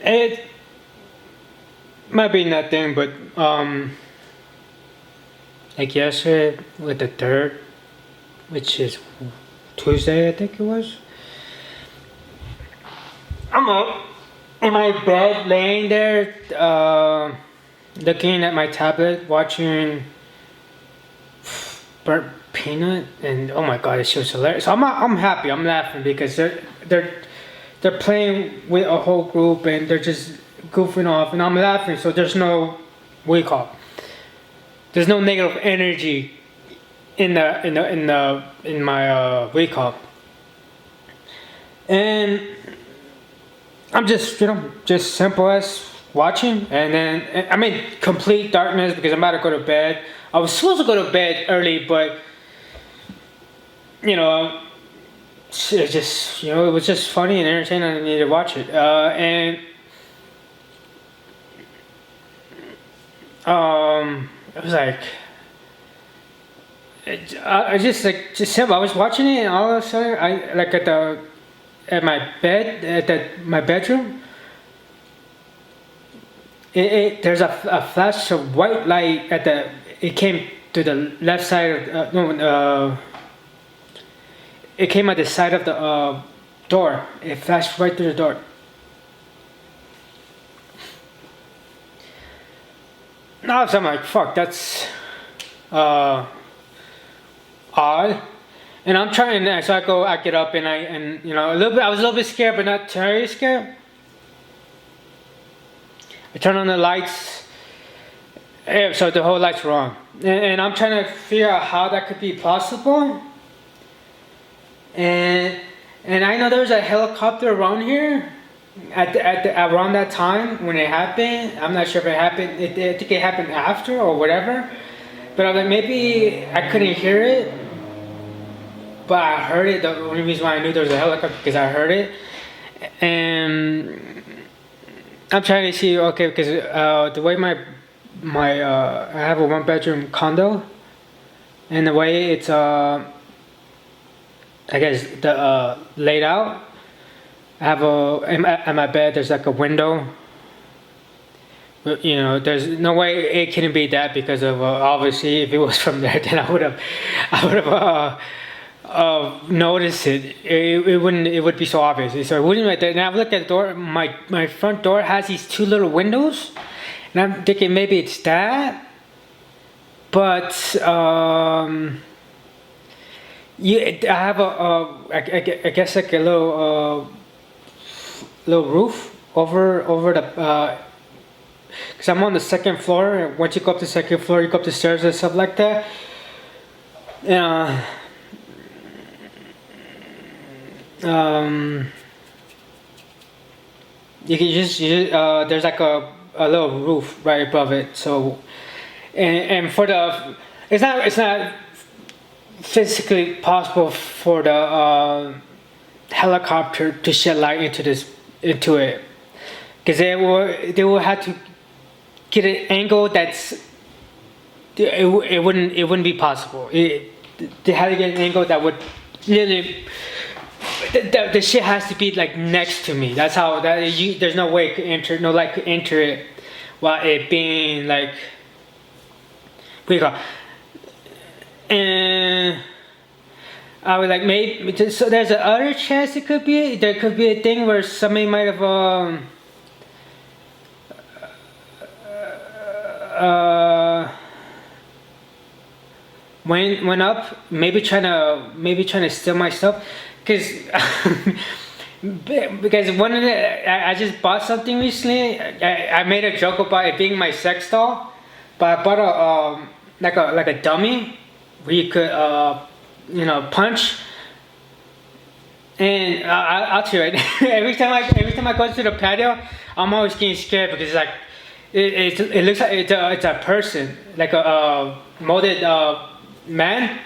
It might be nothing, but like yesterday with the third, which is Tuesday, I think it was. I'm up in my bed, laying there, looking at my tablet, watching Burnt Peanut, and oh my god, it's just hilarious. So I'm happy. I'm laughing because they're playing with a whole group and they're just goofing off, and I'm laughing. So there's no there's no negative energy in my and I'm just just simple as watching, and then I'm in complete darkness because I'm about to go to bed. I was supposed to go to bed early, but it just it was just funny and entertaining. I needed to watch it, and it was like I just simple. I was watching it, and all of a sudden I like at my bed my bedroom. There's a flash of white light it came to the left side of it came at the side of the door. It flashed right through the door. Now so I'm like, fuck, that's odd. And I'm trying that, so I get up and I was a little bit scared, but not terribly scared. I turn on the lights, so the whole light's wrong, and I'm trying to figure out how that could be possible. And I know there was a helicopter around here around that time when it happened. I'm not sure if it happened. I think it happened after or whatever. But I'm like, maybe I couldn't hear it, but I heard it. The only reason why I knew there was a helicopter because I heard it, and I'm trying to see because the way my I have a 1-bedroom condo, and the way it's I guess the laid out. I have at my bed. There's like a window. There's no way it couldn't be that because of obviously if it was from there, then I would have noticed it. It wouldn't. It would be so obvious. So it wouldn't right there. And I've looked at the door. My front door has these 2 little windows, and I'm thinking maybe it's that. But I have I guess like a little roof over the because I'm on the 2nd floor. Once you go up the 2nd floor, you go up the stairs and stuff like that. You can just there's like a little roof right above it. So and for the it's not physically possible for the helicopter to shed light into it because they will have to get an angle that's it wouldn't be possible. They had to get an angle that would literally the shit has to be like next to me. That's how there's no way no light could enter it while it being like what do you call it? And I was like, maybe so. There's a other chance there could be a thing where somebody might have went up, maybe trying to steal my stuff, because one of I just bought something recently. I made a joke about it being my sex doll, but I bought a like a dummy where you could punch. And I'll tell you, right? every time I go to the patio, I'm always getting scared because like it looks like it's a person, like a molded man.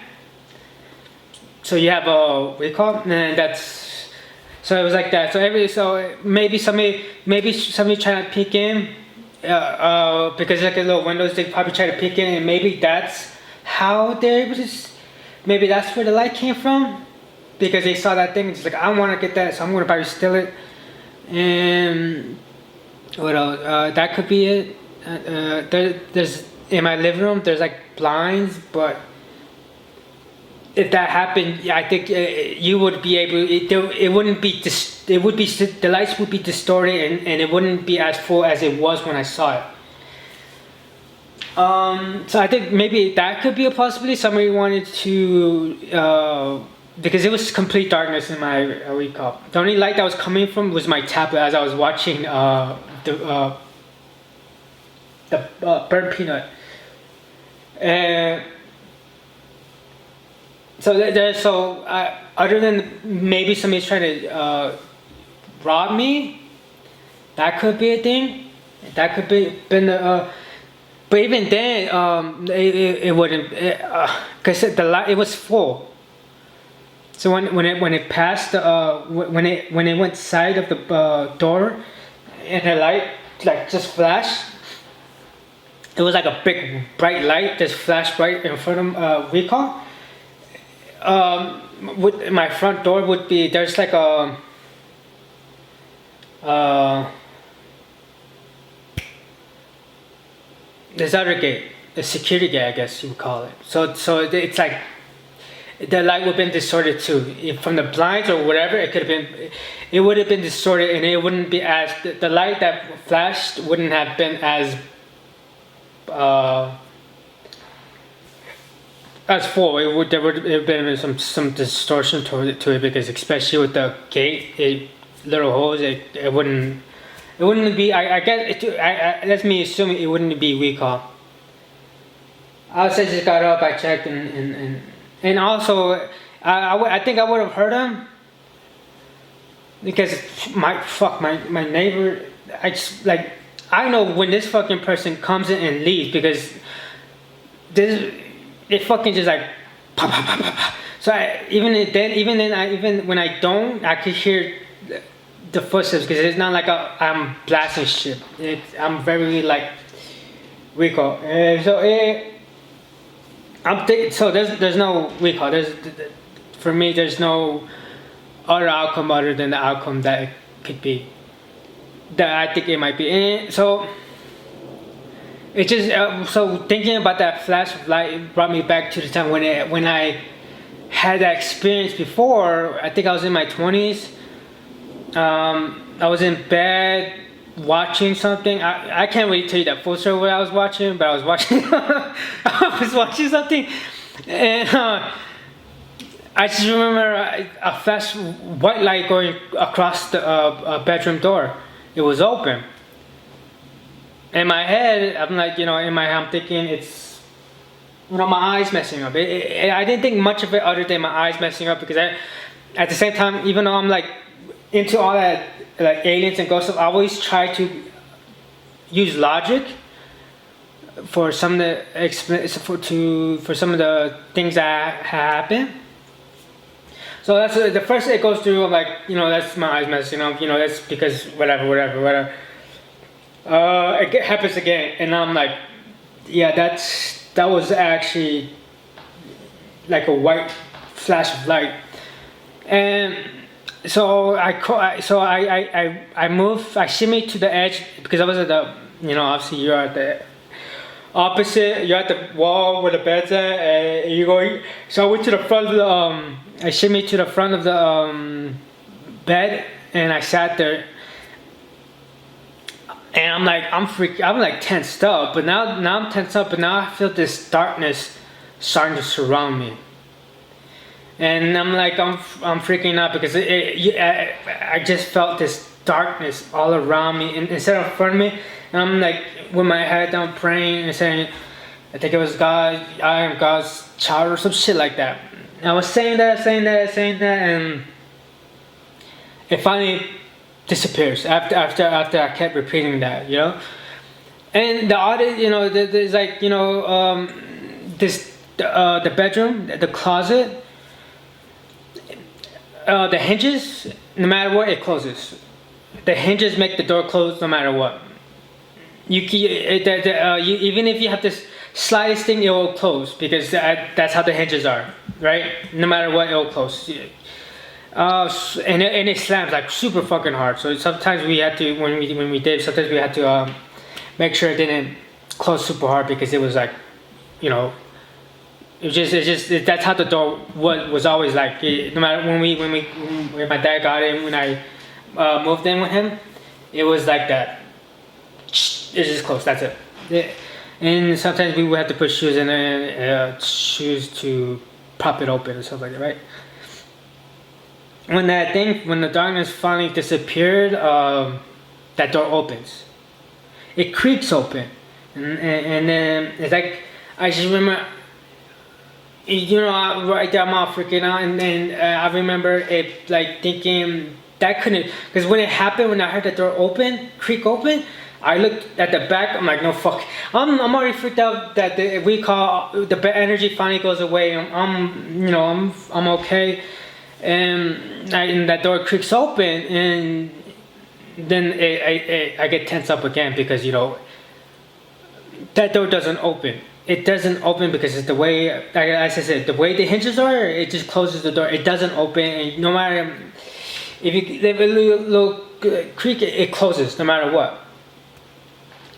So you have what do you call it? And that's so it was like that. So maybe somebody trying to peek in, because like a little windows, they probably try to peek in, and maybe that's how they're able to. Maybe that's where the light came from, because they saw that thing. It's like, I want to get that, so I'm gonna probably steal it. And What else? That could be it. There's in my living room. There's like blinds, but if that happened, yeah, I think you would be able. It wouldn't be. It would be, the lights would be distorted, and it wouldn't be as full as it was when I saw it. So I think maybe that could be a possibility. Somebody wanted to, because it was complete darkness in my recall. The only light that was coming from was my tablet as I was watching the burnt peanut. And so other than maybe somebody's trying to rob me, that could be a thing. That could be been the. But even then, it wouldn't, because the light, it was full. So when it passed, when it went side of the door, and the light like just flashed, it was like a big bright light just flashed right in front of recall. With my front door would be, there's like a this other gate, the security gate, I guess you would call it. So it's like the light would have been distorted too. From the blinds or whatever, it would have been distorted, and it wouldn't be as, the light that flashed wouldn't have been as full. There would have been some distortion to it, because especially with the gate, little holes, it wouldn't be. I guess that's me assuming it wouldn't be recall. I just got up, I checked, and also I think I would have heard him, because my neighbor. I know when this fucking person comes in and leaves, because it fucking just like pop pop pop pop pop. So even when I don't, I could hear the footsteps, because it's not like I'm blasting shit. I'm very like recall. I'm thinking. So there's no recall. For me, there's no other outcome other than the outcome that it could be. That I think it might be. And so it just so thinking about that flash of light brought me back to the time when I had that experience before. I think I was in my 20s. I was in bed watching something. I can't really tell you that full story what I was watching, but I was watching I was watching something, and I just remember a flash white light going across the bedroom door. It was open. In my head, I'm like, I'm thinking it's, my eyes messing up. I didn't think much of it other than my eyes messing up, because at the same time, even though I'm like into all that like aliens and ghosts stuff, I always try to use logic for some of the for some of the things that happen. So that's the first it goes through. I'm like, that's my eyes messing up. That's because whatever. It happens again, and I'm like, yeah, that was actually like a white flash of light, and so I moved, I shimmied to the edge, because I was at the, obviously you're at the opposite, you're at the wall where the bed's at, and you're going. So I went to the front of I shimmied to the front of the bed, and I sat there. And I'm like, I'm like tensed up, but now I'm tensed up, but now I feel this darkness starting to surround me. And I'm like, I'm freaking out, because I just felt this darkness all around me, and instead of in front of me, and I'm like with my head down praying and saying, I think it was God, I am God's child, or some shit like that. And I was saying that, and it finally disappears after I kept repeating that, And the audit, there's like, the bedroom, the closet, the hinges, no matter what, it closes. The hinges make the door close no matter what. You even if you have this slightest thing, it will close, because that's how the hinges are, right? No matter what, it will close. And it slams like super fucking hard. So sometimes we had to when we did. Sometimes we had to make sure it didn't close super hard because it was like, you know, that's how the door was always like. No matter when my dad got in, when I moved in with him, it was like that. It's just close. That's it. And sometimes we would have to put shoes in there, shoes to prop it open and stuff like that, right? When the darkness finally disappeared, that door opens. It creaks open, and then it's like I just remember, you know, right there I'm all freaking out, and then I remember it like thinking that couldn't, because when it happened, when I heard the door creak open, I looked at the back. I'm like, no fuck. I'm already freaked out that the energy finally goes away. I'm okay, and that door creaks open, and then I get tense up again because, you know, that door doesn't open. It doesn't open because it's the way, as I said, the way the hinges are. It just closes the door. It doesn't open, and no matter if you leave a little creak, it closes no matter what.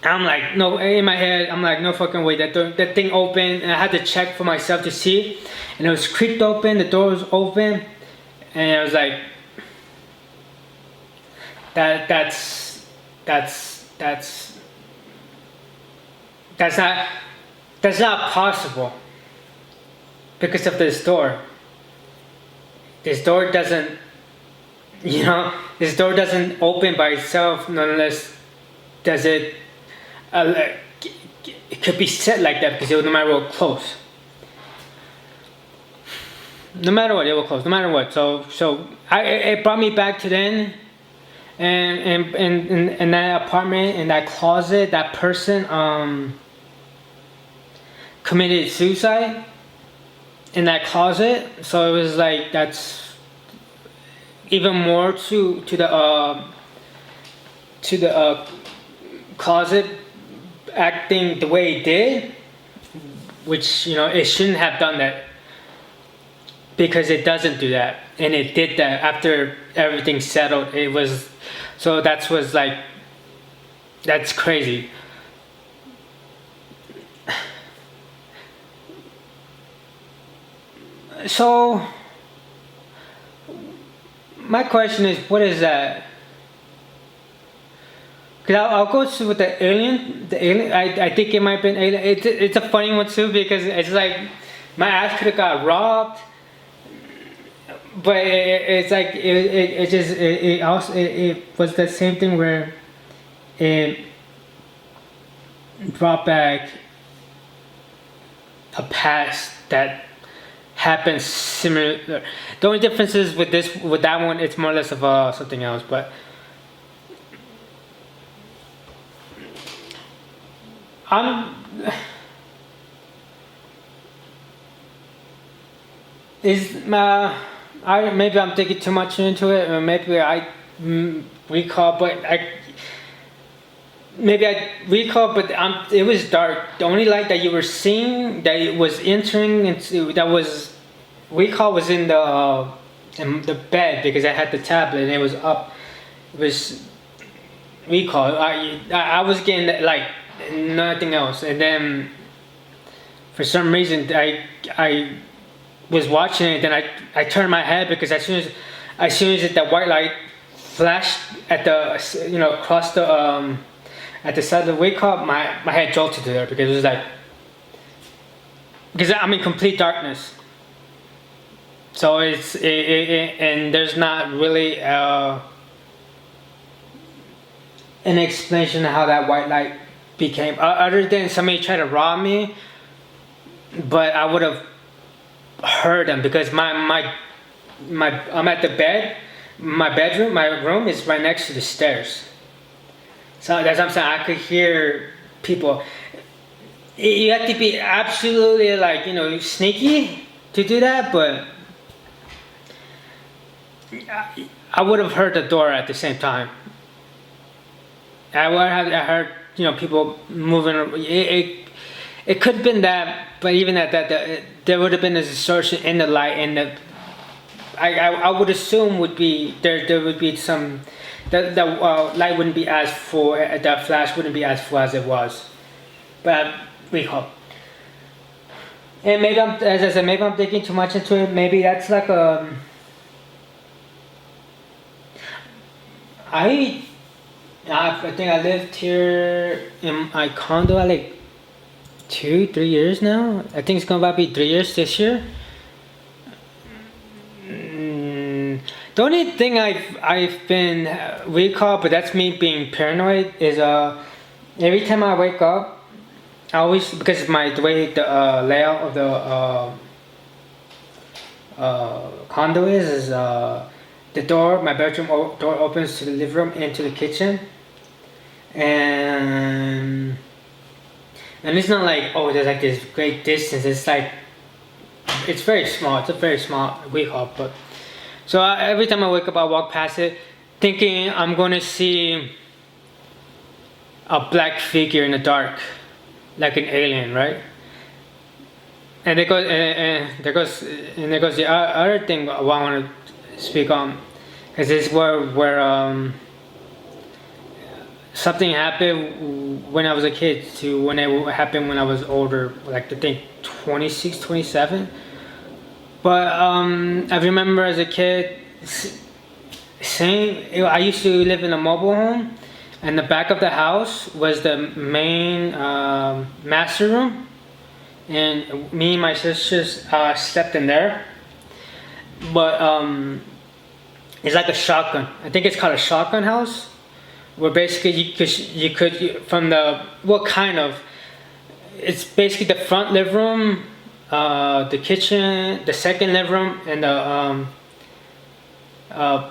I'm like, no, in my head, I'm like, no fucking way, that thing opened, and I had to check for myself to see, and it was creaked open, the door was open, and I was like, that's not possible because of this door. This door doesn't, you know, this door doesn't open by itself, nonetheless does it. It could be set like that because it would no matter what close. No matter what, it will close. No matter what. So it brought me back to then, and in that apartment, in that closet, that person committed suicide in that closet. So it was like that's even more to the closet acting the way it did, which, you know, it shouldn't have done that because it doesn't do that, and it did that after everything settled. It was, so that's crazy. So my question is, what is that? Cause I'll go to with the alien. I think it might have been alien. It's a funny one too because it's like my ass could have got robbed, but it's like it was the same thing where it brought back a past that happened similar. The only difference is with that one, it's more or less of something else, but. Maybe I'm thinking too much into it, or maybe I recall, but it was dark. The only light that you were seeing that it was entering into, that was recall, was in the bed because I had the tablet and it was up. It was recall. I was getting that, like, nothing else, and then for some reason I was watching it, then I turned my head because as soon as that white light flashed at the, you know, across the at the side of the wake up, my head jolted to there because it was like, because I'm in complete darkness, so it's and there's not really an explanation of how that white light became, other than somebody tried to rob me, but I would have heard them because my I'm at the bed, my room is right next to the stairs, so that's what I'm saying. I could hear people. You have to be absolutely, like, you know, sneaky to do that, but I would have heard the door at the same time. I heard, you know, people moving. It could have been that, but even at that, there would have been a distortion in the light, and I would assume would be there would be some the light wouldn't be as full, the flash wouldn't be as full as it was, but we hope. And maybe as I said, maybe I'm thinking too much into it. Maybe that's like I think I lived here in my condo like 2-3 years now. I think it's gonna be 3 years this year. The only thing I've been recalled, but that's me being paranoid, is every time I wake up, I always, because of the way the layout of the condo is the door, my bedroom door opens to the living room and to the kitchen, and it's not like, oh, there's like this great distance. It's like it's very small. It's a very small recall, but so every time I wake up, I walk past it, thinking I'm going to see a black figure in the dark, like an alien, right? And there goes the other thing I want to speak on, because this is where something happened when I was a kid to when it happened when I was older, like I think 26, 27. But I remember as a kid, I used to live in a mobile home, and the back of the house was the main master room, and me and my sisters slept in there. But it's like a shotgun. I think it's called a shotgun house, where basically you could from the what kind of, it's basically the front living room, the kitchen, the second living room, and the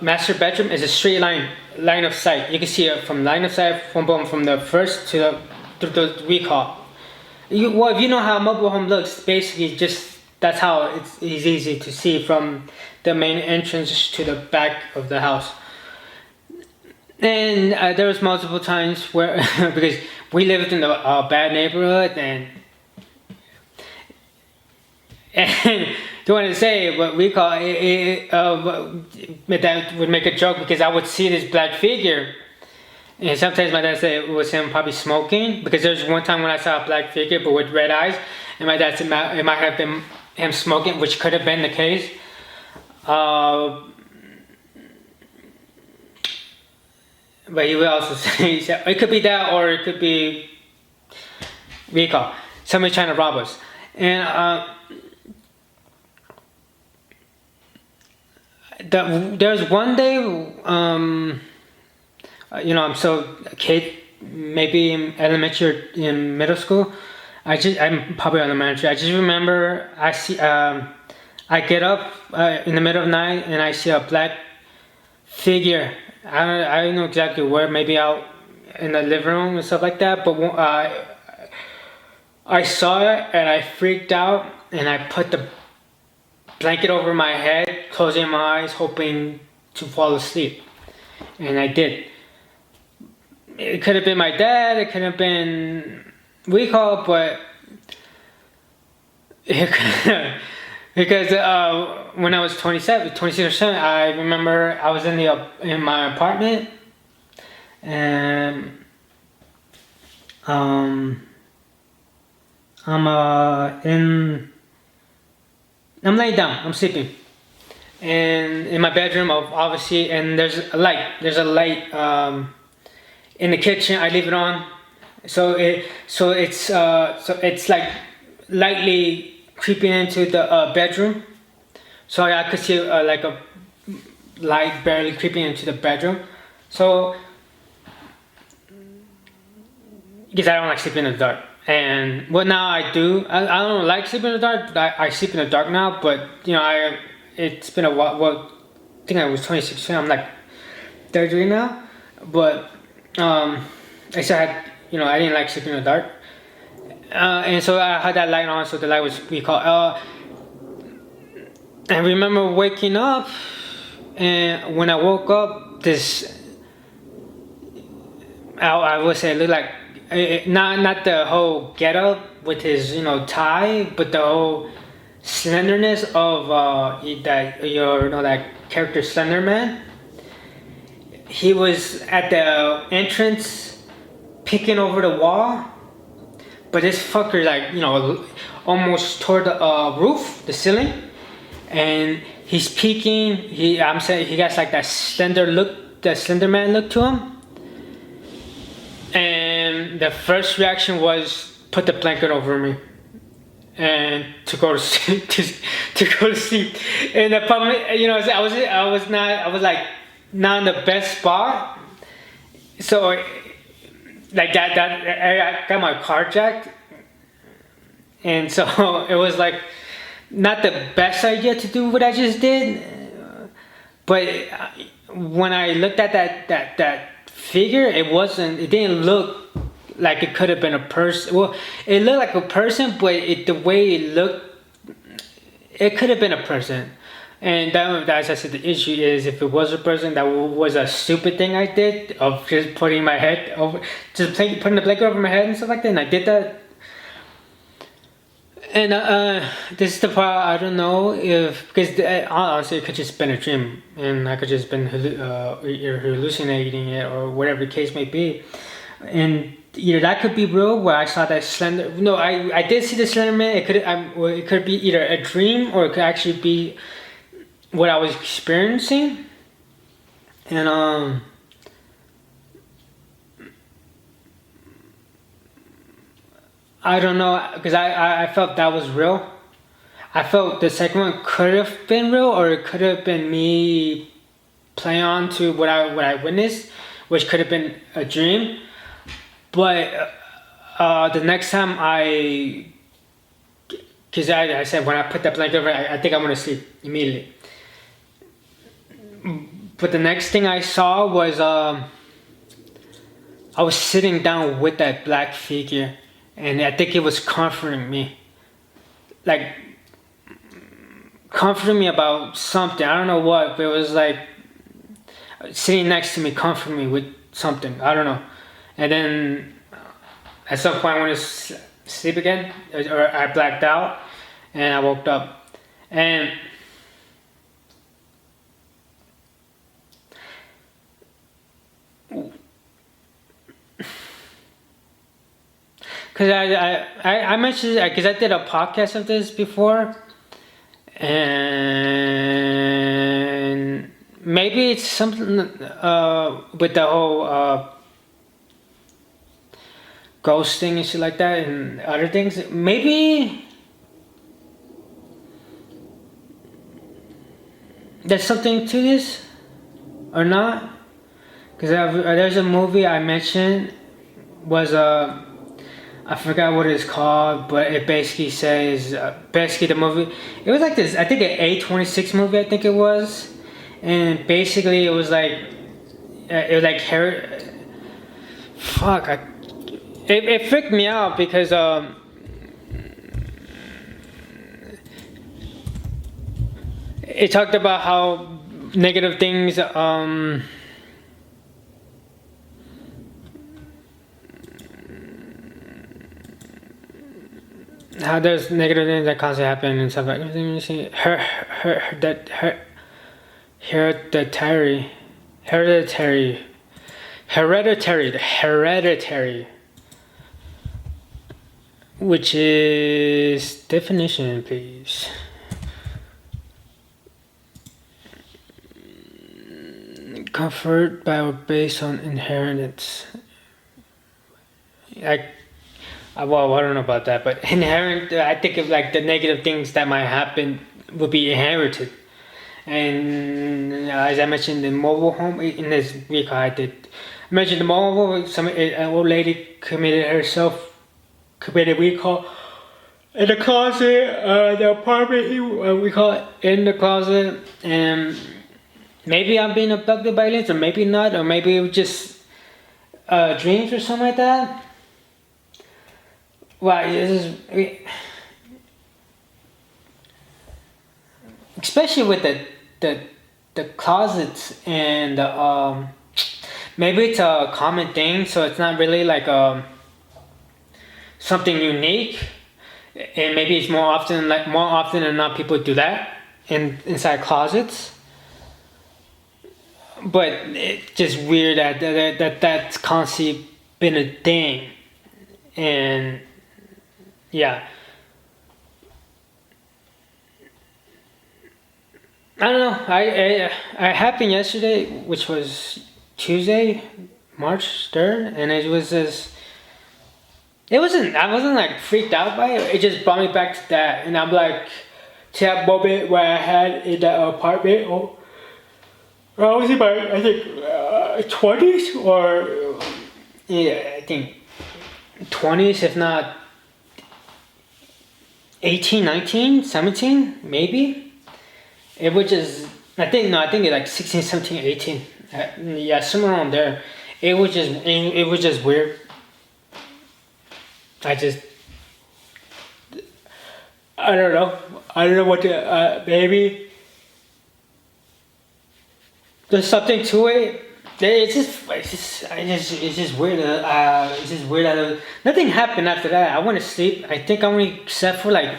master bedroom is a straight line of sight. You can see it from line of sight from the first to the recall. If you know how a mobile home looks, basically just that's how it's easy to see from the main entrance to the back of the house. And there was multiple times where because we lived in a bad neighborhood, and don't want to say what we call it, but that would make a joke, because I would see this black figure, and sometimes my dad said it was him probably smoking, because there's one time when I saw a black figure but with red eyes, and my dad said it might have been him smoking, which could have been the case. But he will also say it could be that, or it could be recall, somebody trying to rob us. And there's one day, I'm so a kid, maybe in elementary or in middle school. I'm probably elementary. I just remember I get up in the middle of the night and I see a black figure. I don't know exactly where, maybe out in the living room and stuff like that, but I saw it and I freaked out, and I put the blanket over my head, closing my eyes, hoping to fall asleep, and I did. It could have been my dad, it could have been recall, but because when I was 26 or 7, I remember I was in my apartment, and I'm laying down, I'm sleeping, and in my bedroom, obviously, and there's a light in the kitchen. I leave it on, so it's like lightly creeping into the bedroom, so I could see like a light barely creeping into the bedroom. So because I don't like sleeping in the dark, and what now I do, I don't like sleeping in the dark, but I sleep in the dark now. But it's been a while. Well, I think I was 26, I'm like 33 now, but I still had, I didn't like sleeping in the dark. And so I had that light on, so the light was recalled. I remember waking up, and when I woke up, I would say it looked like, not the whole get up with his tie, but the whole slenderness of that that character Slenderman. He was at the entrance peeking over the wall, but this fucker almost toward the roof, the ceiling, and he's peeking. I'm saying he got like that slender look, that Slenderman look to him. And the first reaction was put the blanket over me and to go to sleep. to go to sleep. And the problem, I was like not in the best spot. So like that I got my car jacked, and so it was like not the best idea to do what I just did. But when I looked at that figure, it didn't look like it could have been a person. Well, it looked like a person, but the way it looked, it could have been a person. And as I said, the issue is if it was a person, that was a stupid thing I did of just putting my head over, putting the blanket over my head and stuff like that. And I did that. And this is the part I don't know because honestly it could just been a dream and I could just been hallucinating it or whatever the case may be, and either that could be real where I saw that slender. No, I did see the Slender Man. It could be either a dream or it could actually be what I was experiencing, and I don't know, because I felt that was real. I felt the second one could have been real, or it could have been me playing on to what I witnessed, which could have been a dream. But the next time because I said when I put that blanket over, I think I'm gonna sleep immediately. But the next thing I saw was I was sitting down with that black figure. And I think it was comforting me. Like, comforting me about something. I don't know what, but it was like sitting next to me, comforting me with something. I don't know. And then at some point I went to sleep again, or I blacked out, and I woke up. And because I mentioned because I did a podcast of this before, and maybe it's something with the whole ghosting and shit like that and other things. Maybe there's something to this or not, because there's a movie I mentioned was I forgot what it's called, but it basically says basically the movie. It was like this. I think an A26 movie. I think it was, and basically it was like fuck. It freaked me out because it talked about how negative things how there's negative things that constantly happen and stuff like hereditary, which is definition, please. Comfort by or based on inheritance. Well, I don't know about that, but inherent. I think of like the negative things that might happen will be inherited. And as I mentioned, the mobile home in this week, I mentioned the mobile home. An old lady committed recall in the closet. The apartment we call it in the closet, and maybe I'm being abducted by aliens, or maybe not, or maybe it was just dreams or something like that. Well, especially with the closets and maybe it's a common thing, so it's not really like something unique. and maybe it's more often than not people do that inside closets. But it's just weird that's constantly been a thing, and yeah, I don't know. I happened yesterday, which was Tuesday, March 3rd, and it was just. It wasn't. I wasn't like freaked out by it. It just brought me back to that, and I'm like, to that moment where I had in that apartment. Oh, I was in my, I think, 20s or yeah, I think 20s, if not 18, 19, 17, maybe. It was just, I think it's like 16, 17, 18. Yeah, somewhere around there. It was just weird. I just, I don't know. I don't know what to, maybe there's something to it. It's just weird. It's just weird. Nothing happened after that. I went to sleep. I think I only slept for like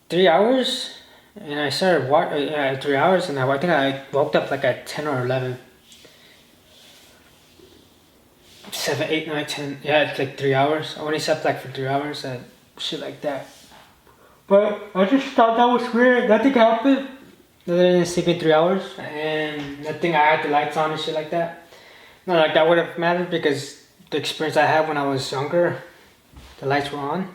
3 hours, and I started 3 hours, and I think I woke up like at 10 or 11. 7, 8, 9, 10. Yeah, it's like 3 hours. I only slept like for 3 hours and shit like that. But I just thought that was weird. Nothing happened. Other than sleeping 3 hours, and nothing. I had the lights on and shit like that. Not like that would have mattered because the experience I had when I was younger, the lights were on.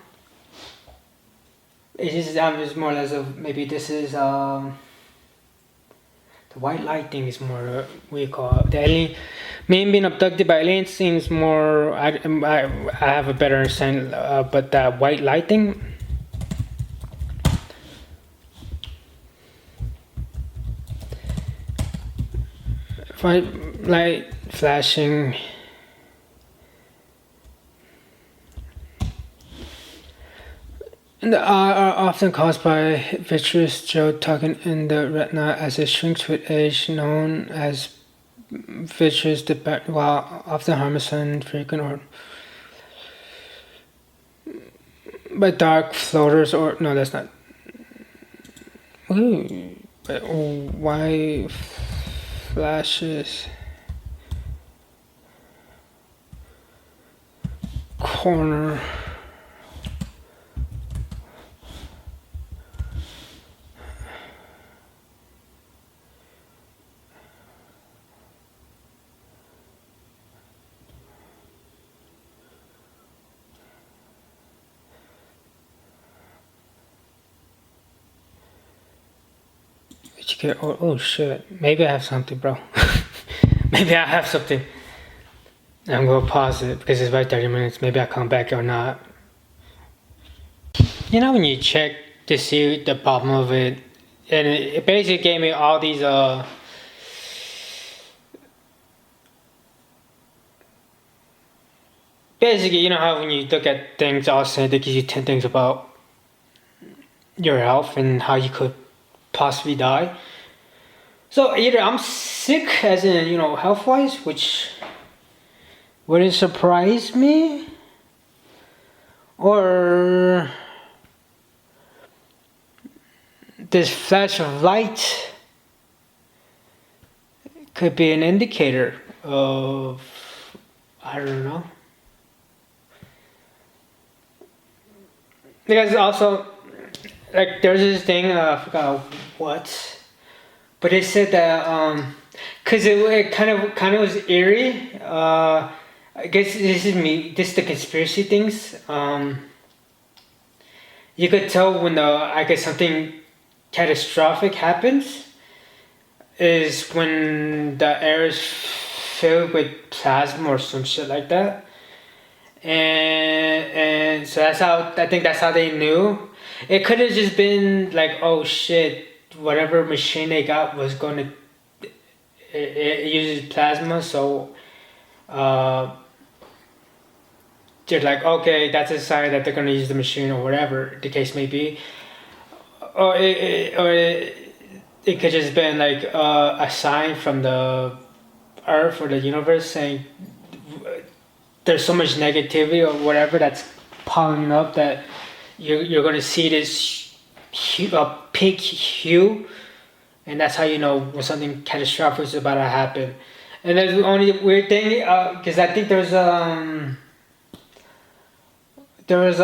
It's just more or less of maybe this is the white light thing is more what you call it. The alien. Me being abducted by aliens seems more. I have a better understanding, but that white light thing. White light flashing. And are often caused by vitreous gel tugging in the retina as it shrinks with age, known as vitreous defect, while often harmless and frequent or by dark floaters or no, that's not. Ooh, but why flashes? Corner. Oh shit, maybe I have something, bro. Maybe I have something. I'm gonna pause it because it's about 30 minutes. Maybe I'll come back or not. You know when you check to see the problem of it, and it basically gave me all these basically, you know how when you look at things, also they give you 10 things about your health and how you could possibly die. So either I'm sick, as in, you know, health wise, which wouldn't surprise me, or this flash of light could be an indicator of, I don't know. Because also, like, there's this thing, I forgot what, but they said that, cause it kind of was eerie. I guess this is the conspiracy things. You could tell when I guess something catastrophic happens is when the air is filled with plasma or some shit like that. And so I think that's how they knew. It could have just been like, oh shit, whatever machine they got was going to, it uses plasma, so they're like, okay, that's a sign that they're going to use the machine or whatever the case may be. Or it could just been like a sign from the earth or the universe saying there's so much negativity or whatever that's piling up that you're gonna see this pink hue, and that's how you know when something catastrophic is about to happen. And there's the only weird thing, because I think there was a there was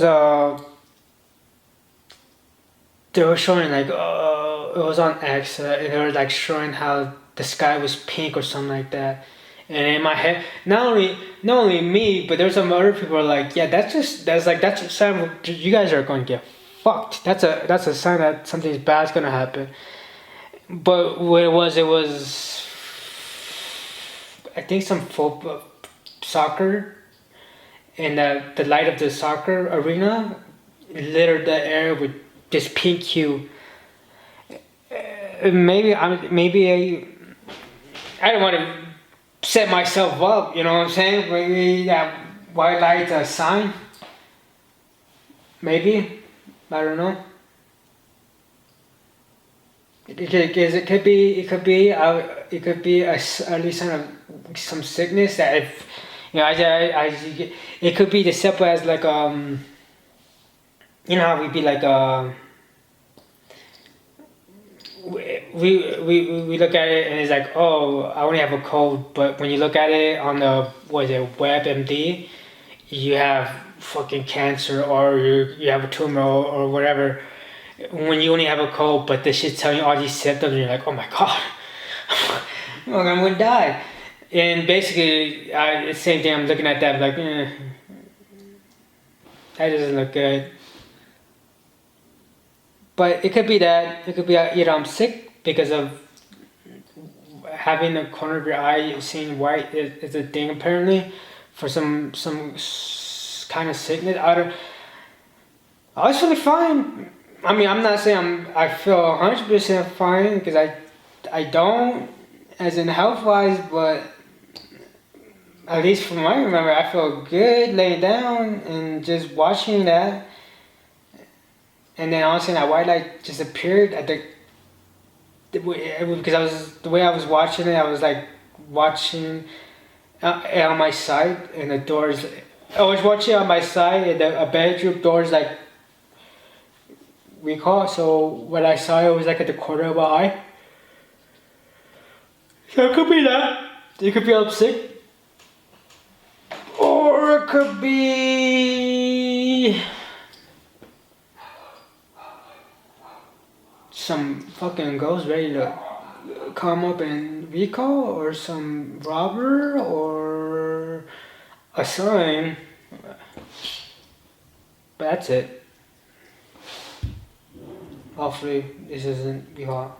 a they were showing like it was on X, and they were like showing how the sky was pink or something like that. And in my head, not only me, but there's some other people are like, yeah, that's a sign you guys are going to get fucked. That's a sign that something bad's gonna happen. But what it was I think some football, soccer, and the light of the soccer arena littered the air with this pink hue. I don't want to set myself up. You know what I'm saying? Maybe that white light's a sign. Maybe, I don't know. It could be a early sign of some sickness that if it could be as simple as like how we'd be like we look at it and it's like, oh, I only have a cold, but when you look at it on the WebMD, you have fucking cancer or you have a tumor or whatever. When you only have a cold, but this shit's telling you all these symptoms, and you're like, oh my god, I'm gonna die. And basically, the same thing. I'm looking at that like, that doesn't look good. But it could be that. It could be either I'm sick because of having the corner of your eye seeing white is a thing apparently for some kind of sickness. I was feeling fine. I mean, I'm not saying I feel 100% fine because I don't, as in health wise, but at least from what I remember, I feel good laying down and just watching that. And then all of a sudden that white light just appeared at because the way I was watching it, I was like watching on my side and the doors. I was watching on my side and a bedroom doors like recall. So what I saw, it was like at the corner of my eye. So it could be that. It could be I'm sick. Or it could be some fucking ghost ready to come up and recall, or some robber, or a sign. But that's it. Hopefully this isn't be hot.